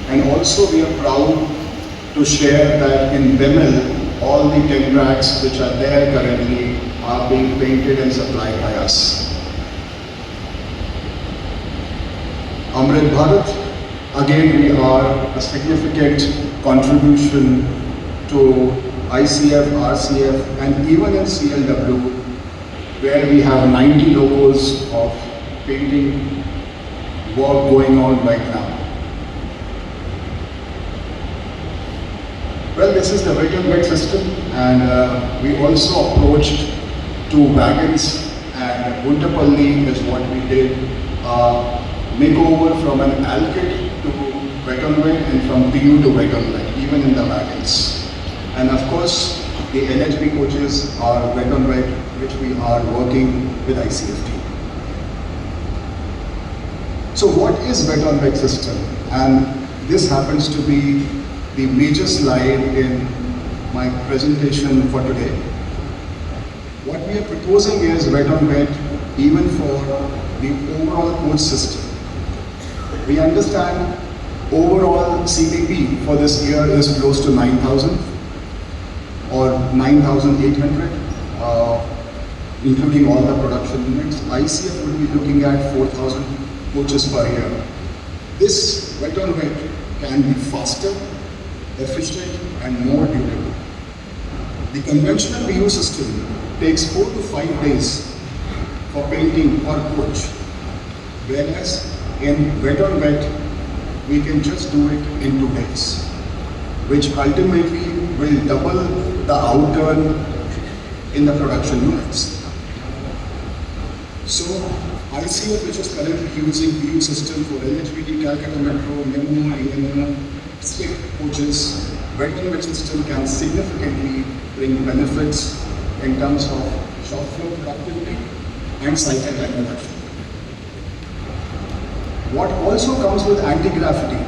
And also we are proud to share that in Bemel, all the 10 tracks which are there currently are being painted and supplied by us. Amrit Bharat, again we are a significant contribution to ICF, RCF and even in CLW, where we have 90 logos of painting work going on right now. Well, this is the wet and wet system, and we also approached 2 wagons, and Guntapalli is what we did, makeover from an alkyd to wet and wet and from PU to wet and wet, even in the wagons. And of course, the NHB coaches are wet and wet, which we are working with ICFT. So what is wet and wet system? And this happens to be the major slide in my presentation for today. What we are proposing is wet and wet even for the overall coach system. We understand overall CPP for this year is close to 9,000 or 9,800, including all the production units. ICF will be looking at 4,000 coaches per year. This wet and wet can be faster, efficient and more durable. The conventional PU system takes 4 to 5 days for painting per coach, whereas in wet on wet we can just do it in 2 days, which ultimately will double the outturn in the production units. So ICF, which is currently using PU system for LHBD, Calcutta Metro, Memo, INO, slick coaches, wet and wet system can significantly bring benefits in terms of shop floor productivity and cycle time reduction. What also comes with anti-graffiti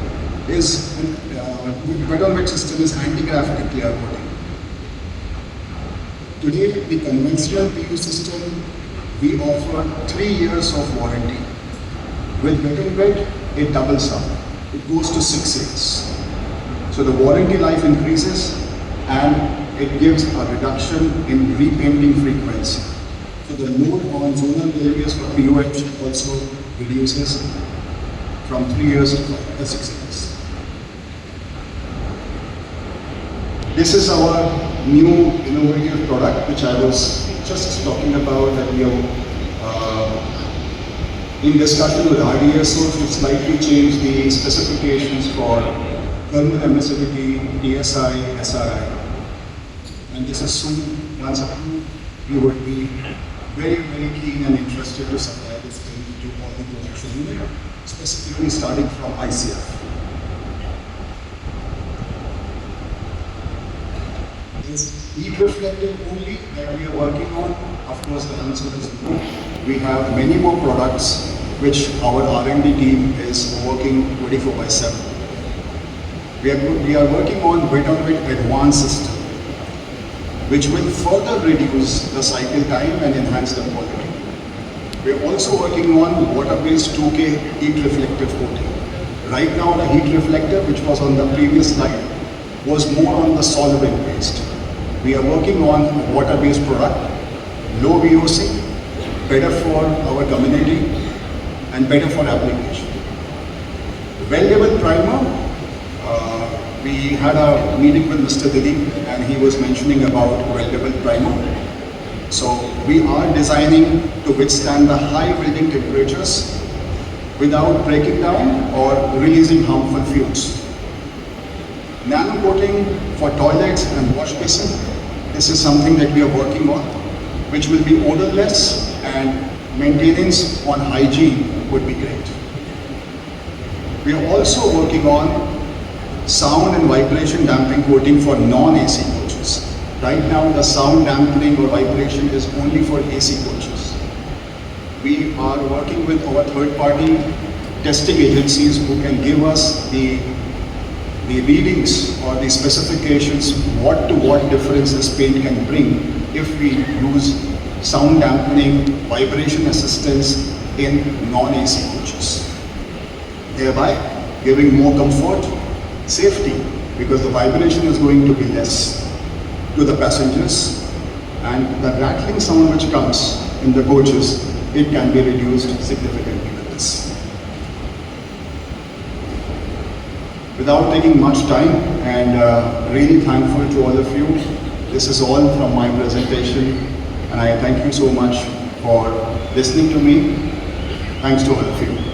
is, with wet and wet system is anti-graffiti clear coating. Today, the conventional PU system, we offer 3 years of warranty. With wet and wet, it doubles up. It goes to 6 years. So the warranty life increases and it gives a reduction in repainting frequency. So the load on zonal areas for PUH also reduces from 3 years to 6 years. This is our new innovative product, which I was just talking about, that we are in discussion with RDSO to slightly change the specifications for thermal emissivity, TSI, SRI. And this is soon, once approved, we would be very, very keen and interested to supply this paint to all the production units, specifically starting from ICF. Is heat reflective only that we are working on? Of course, the answer is no. We have many more products which our R&D team is working 24/7. We are working on wet on wet advanced system, which will further reduce the cycle time and enhance the quality. We are also working on water-based 2K heat reflective coating. Right now, the heat reflector, which was on the previous slide, was more on the solvent based. We are working on a water-based product, low VOC, better for our community and better for application. Well-level primer, we had a meeting with Mr. Dilip and he was mentioning about well-level primer. So we are designing to withstand the high welding temperatures without breaking down or releasing harmful fumes. Nano coating for toilets and wash basin. This is something that we are working on, which will be odorless and maintenance on hygiene would be great. We are also working on sound and vibration damping coating for non-AC coaches. Right now, the sound dampening or vibration is only for AC coaches. We are working with our third-party testing agencies who can give us the readings or the specifications, what to what difference this paint can bring if we use sound dampening, vibration assistance in non-AC coaches, thereby giving more comfort Safety, because the vibration is going to be less to the passengers, and the rattling sound which comes in the coaches, it can be reduced significantly with this. Without taking much time, and really thankful to all of you, this is all from my presentation, and I thank you so much for listening to me. Thanks to all of you.